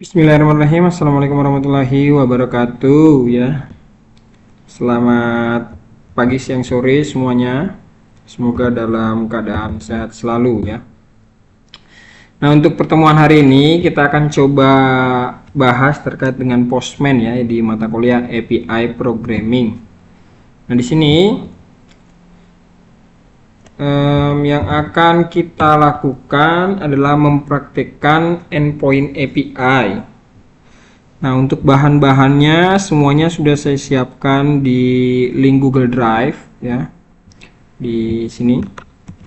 Bismillahirrahmanirrahim. Assalamualaikum warahmatullahi wabarakatuh ya. Selamat pagi, siang, sore semuanya. Semoga dalam keadaan sehat selalu ya. Nah, untuk pertemuan hari ini kita akan coba bahas terkait dengan Postman ya di mata kuliah API Programming. Nah, di sini yang akan kita lakukan adalah mempraktikkan endpoint API. Nah, untuk bahan-bahannya semuanya sudah saya siapkan di link Google Drive ya. Di sini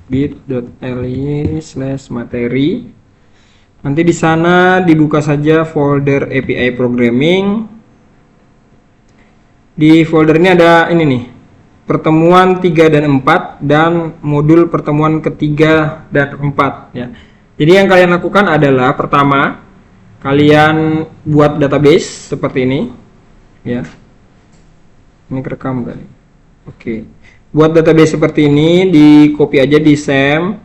bit.ly/materi. Nanti di sana dibuka saja folder API Programming. Di folder ini ada ini nih, pertemuan 3 dan 4 dan modul pertemuan ketiga dan 4 ya. Jadi yang kalian lakukan adalah pertama, kalian buat database seperti ini ya. Ini kerekam kali. Oke. Buat database seperti ini, di copy aja di SAM.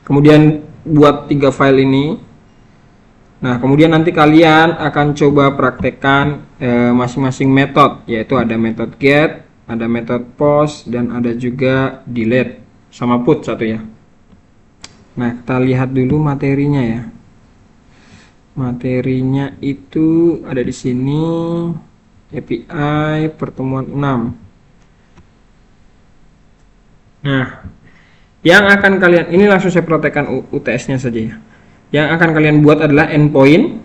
Kemudian buat 3 file ini. Nah, kemudian nanti kalian akan coba praktekkan masing-masing metode, yaitu ada metode get, ada metode post, dan ada juga delete sama put satu ya. Nah, kita lihat dulu materinya ya. Materinya itu ada di sini, API pertemuan 6. Nah, yang akan kalian, ini langsung saya praktekkan UTS-nya saja ya. Yang akan kalian buat adalah endpoint.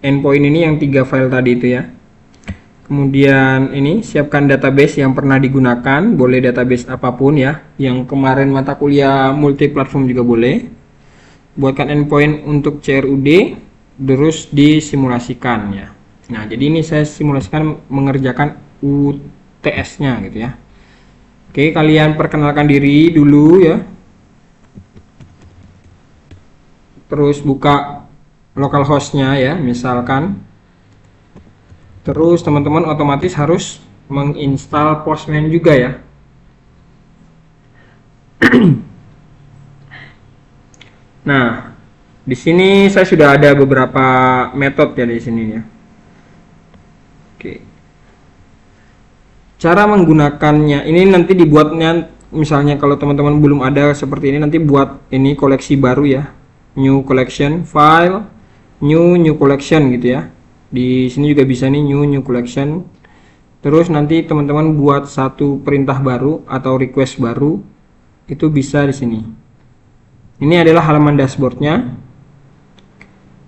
Endpoint ini yang 3 file tadi itu ya. Kemudian ini siapkan database yang pernah digunakan, boleh database apapun ya. Yang kemarin mata kuliah multi platform juga boleh. Buatkan endpoint untuk CRUD, terus disimulasikan ya. Nah, jadi ini saya simulasikan mengerjakan UTS-nya gitu ya. Oke, kalian perkenalkan diri dulu ya. Terus buka localhost-nya ya, misalkan. Terus teman-teman otomatis harus menginstal Postman juga ya. Nah, di sini saya sudah ada beberapa metode ya di sini ya. Oke. Cara menggunakannya ini nanti dibuatnya, misalnya kalau teman-teman belum ada seperti ini, nanti buat ini koleksi baru ya. New collection, file, new collection gitu ya. Di sini juga bisa nih new collection. Terus nanti teman-teman buat satu perintah baru atau request baru, itu bisa di sini. Ini adalah halaman dashboardnya.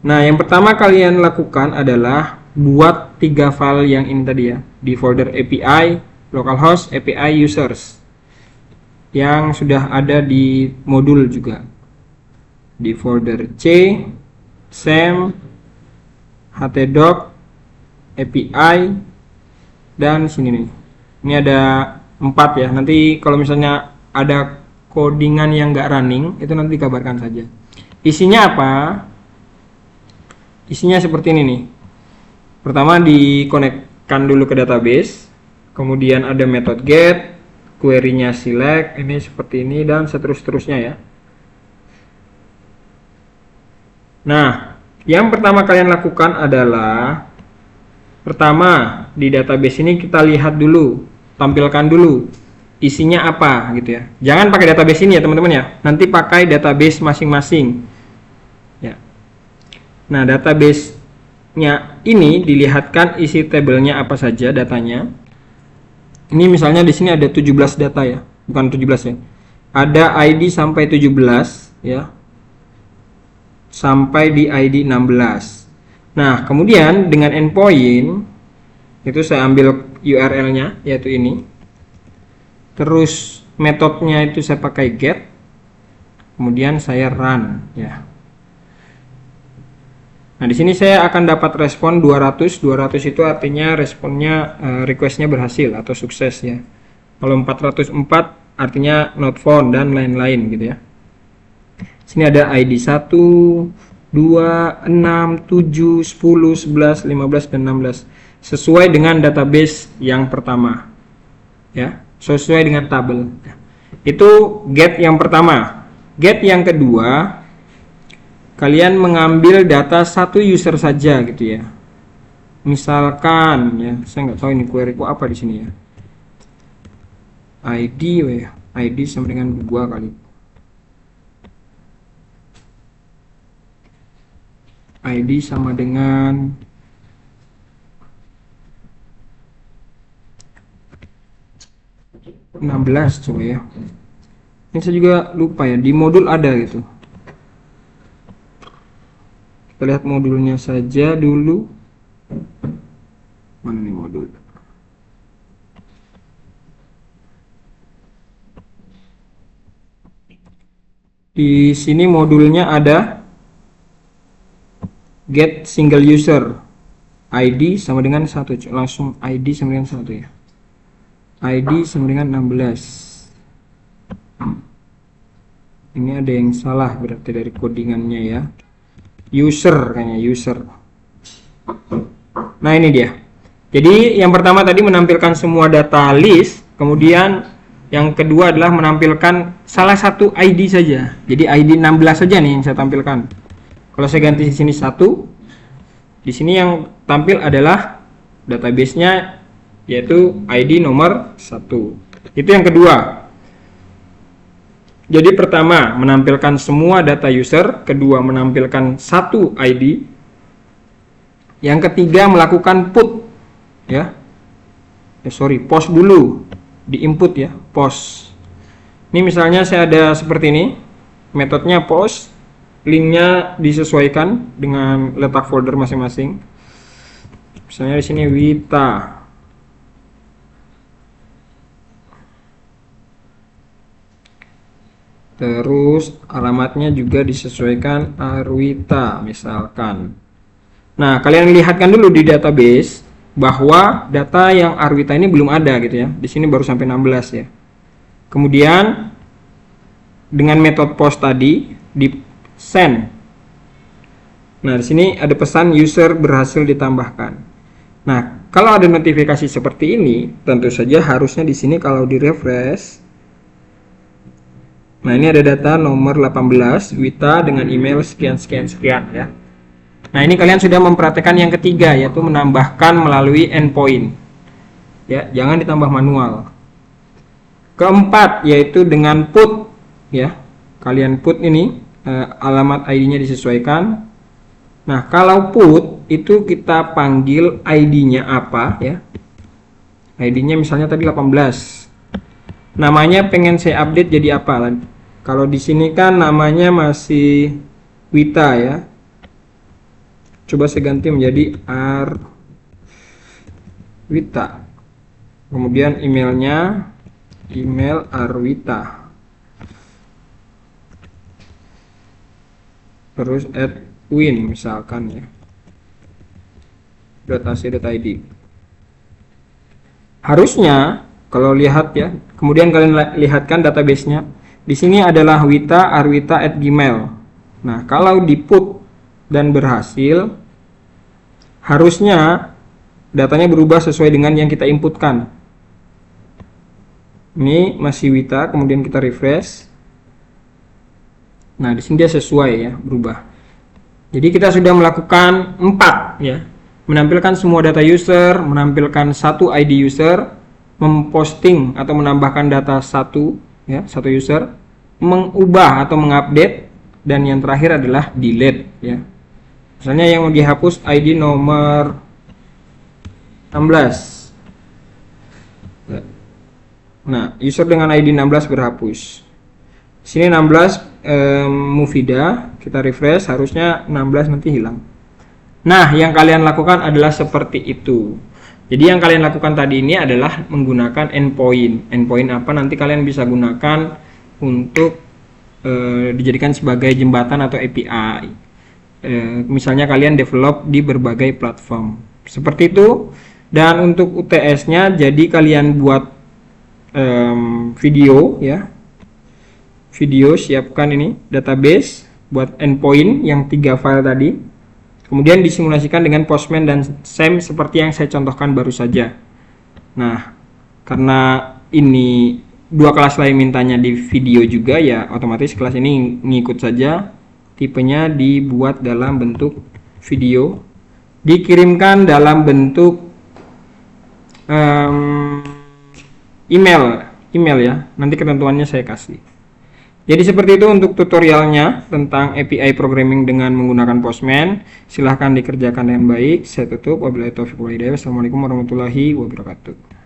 Nah, yang pertama kalian lakukan adalah buat 3 file yang ini tadi ya, di folder API, localhost, API users, yang sudah ada di modul juga. Di folder C, SAM, htdoc, API, dan sini nih. Ini ada 4 ya. Nanti kalau misalnya ada codingan yang nggak running, itu nanti dikabarkan saja. Isinya apa? Isinya seperti ini nih. Pertama dikonekkan dulu ke database, kemudian ada metode get, query-nya select, ini seperti ini, dan seterusnya ya. Nah, yang pertama kalian lakukan adalah pertama di database ini kita lihat dulu, tampilkan dulu isinya apa gitu ya. Jangan pakai database ini ya teman-teman ya. Nanti pakai database masing-masing. Ya. Nah, database-nya ini dilihatkan isi tabelnya apa saja datanya. Ini misalnya di sini ada 17 data ya, bukan 17 ya. Ada ID sampai 17 ya. Sampai di ID 16. Nah, kemudian dengan endpoint itu saya ambil URL-nya yaitu ini. Terus metodenya itu saya pakai get. Kemudian saya run ya. Nah, di sini saya akan dapat respon 200. 200 itu artinya responnya requestnya berhasil atau sukses ya. Kalau 404 artinya not found dan lain-lain gitu ya. Sini ada ID 1, 2, 6, 7, 10, 11, 15, dan 16. Sesuai dengan database yang pertama. Ya, sesuai dengan tabel. Itu get yang pertama. Get yang kedua kalian mengambil data satu user saja gitu ya. Misalkan ya, saya nggak tahu ini query ku apa di sini ya. ID ya, ID sama dengan 2 kali. ID sama dengan 16 coba ya. Ini saya juga lupa ya, di modul ada gitu. Kita lihat modulnya saja dulu. Mana nih modul? Di sini modulnya ada get single user. ID sama dengan 1, langsung ID sama dengan 1 ya. ID sama dengan 16. Ini ada yang salah berarti dari codingannya ya. User kayaknya user. Nah ini dia. Jadi yang pertama tadi menampilkan semua data list, kemudian yang kedua adalah menampilkan salah satu ID saja. Jadi ID 16 saja nih yang saya tampilkan. Kalau saya ganti di sini 1, di sini yang tampil adalah database-nya yaitu ID nomor 1. Itu yang kedua. Jadi pertama menampilkan semua data user, kedua menampilkan satu ID, yang ketiga melakukan put ya. Post dulu di input ya, post. Ini misalnya saya ada seperti ini, metodenya post, linknya disesuaikan dengan letak folder masing-masing. Misalnya di sini Wita. Terus alamatnya juga disesuaikan Arwita misalkan. Nah, kalian lihatkan dulu di database bahwa data yang Arwita ini belum ada gitu ya. Di sini baru sampai 16 ya. Kemudian dengan metode post tadi di send. Nah, di sini ada pesan user berhasil ditambahkan. Nah, kalau ada notifikasi seperti ini, tentu saja harusnya di sini kalau di refresh. Nah, ini ada data nomor 18 Wita dengan email sekian ya. Nah, ini kalian sudah memperhatikan yang ketiga, yaitu menambahkan melalui endpoint. Ya, jangan ditambah manual. Keempat yaitu dengan put ya. Kalian put ini alamat ID-nya disesuaikan. Nah, kalau put itu kita panggil ID-nya apa ya? ID-nya misalnya tadi 18. Namanya pengen saya update jadi apa? Kalau di sini kan namanya masih Wita ya. Coba saya ganti menjadi Arwita. Kemudian emailnya email Arwita. Terus @win misalkan ya. .ac.id. Harusnya kalau lihat ya, kemudian kalian lihatkan database-nya. Di sini adalah Wita Arwita@gmail. Nah, kalau di put dan berhasil, harusnya datanya berubah sesuai dengan yang kita inputkan. Ini masih Wita, kemudian kita refresh. Nah, di sini dia sesuai ya, berubah. Jadi kita sudah melakukan 4 ya. Menampilkan semua data user, menampilkan satu ID user, memposting atau menambahkan data satu user, mengubah atau mengupdate, dan yang terakhir adalah delete ya. Misalnya yang mau dihapus ID nomor 16. Nah, user dengan ID 16 berhapus. Sini 16 Mufida, kita refresh, harusnya 16 nanti hilang. Nah, yang kalian lakukan adalah seperti itu. Jadi yang kalian lakukan tadi ini adalah menggunakan endpoint. Endpoint apa nanti kalian bisa gunakan untuk dijadikan sebagai jembatan atau API. Misalnya kalian develop di berbagai platform. Seperti itu. Dan untuk UTS-nya, jadi kalian buat video ya. Video, siapkan ini database buat endpoint yang 3 file tadi. Kemudian disimulasikan dengan Postman dan SAM seperti yang saya contohkan baru saja. Nah, karena ini 2 kelas lain mintanya di video juga ya, otomatis kelas ini ngikut saja. tipenya dibuat dalam bentuk video, dikirimkan dalam bentuk email ya. Nanti ketentuannya saya kasih. Jadi seperti itu untuk tutorialnya tentang API programming dengan menggunakan Postman. Silahkan dikerjakan dengan baik. Saya tutup. Wabillahi taufiq wal hidayah. Wassalamualaikum warahmatullahi wabarakatuh.